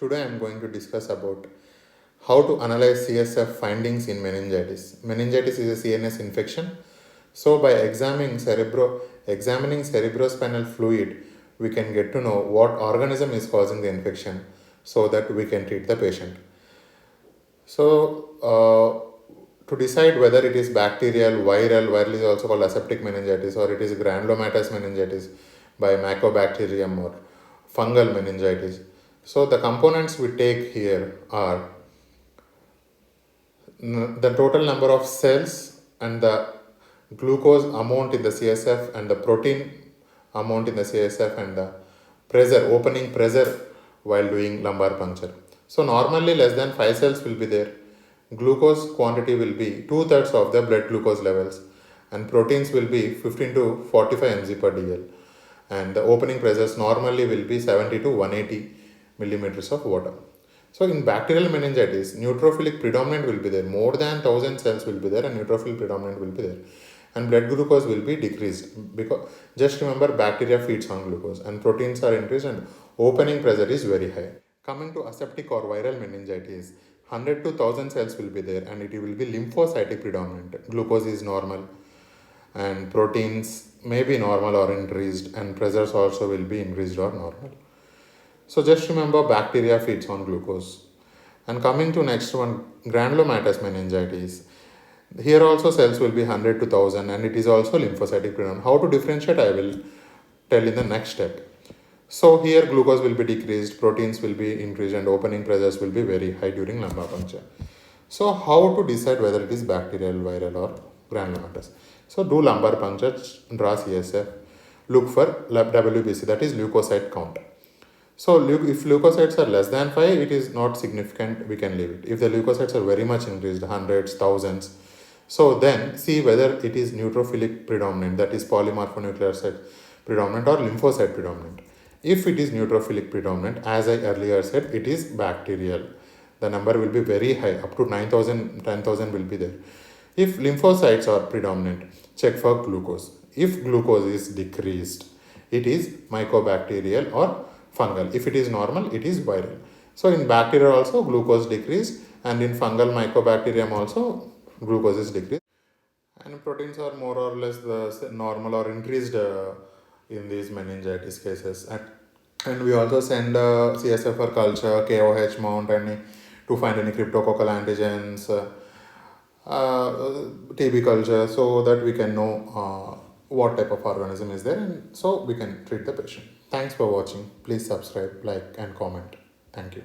Today I am going to discuss about how to analyze CSF findings in meningitis. Meningitis is a CNS infection. So by examining cerebrospinal fluid, we can get to know what organism is causing the infection so that we can treat the patient. To decide whether it is bacterial, viral is also called aseptic meningitis, or it is granulomatous meningitis by mycobacterium, or fungal meningitis. So the components we take here are the total number of cells and the glucose amount in the CSF and the protein amount in the CSF and the opening pressure while doing lumbar puncture. So normally less than 5 cells will be there. Glucose quantity will be 2/3 of the blood glucose levels, and proteins will be 15 to 45 mg per dl, and the opening pressures normally will be 70 to 180 millimeters of water. So in bacterial meningitis, neutrophilic predominant will be there. More than 1000 cells will be there and neutrophil predominant will be there. And blood glucose will be decreased, because just remember, bacteria feeds on glucose and proteins are increased and opening pressure is very high. Coming to aseptic or viral meningitis, 100 to 1000 cells will be there and it will be lymphocytic predominant. Glucose is normal and proteins may be normal or increased, and pressures also will be increased or normal. So just remember, bacteria feeds on glucose. And coming to next one, granulomatous meningitis. Here also cells will be 100 to 1000 and it is also lymphocytic predominant. How to differentiate I will tell in the next step. So here glucose will be decreased, proteins will be increased, and opening pressures will be very high during lumbar puncture. So how to decide whether it is bacterial, viral or granulomatous? So do lumbar puncture, draw CSF, look for WBC, that is leukocyte count. So if leukocytes are less than 5, it is not significant, we can leave it. If the leukocytes are very much increased, hundreds, thousands, so then see whether it is neutrophilic predominant, that is polymorphonuclear predominant, or lymphocyte predominant. If it is neutrophilic predominant, as I earlier said, it is bacterial. The number will be very high, up to 9000, 10,000 will be there. If lymphocytes are predominant, check for glucose. If glucose is decreased, it is mycobacterial or fungal. If it is normal, it is viral. So in bacteria also glucose decreased, and in fungal mycobacterium also glucose is decreased. And proteins are more or less the normal or increased in these meningitis cases. And we also send CSF for culture, KOH mount, and to find any cryptococcal antigens, TB culture, so that we can know what type of organism is there, and so we can treat the patient. Thanks for watching. Please subscribe, like and comment. Thank you.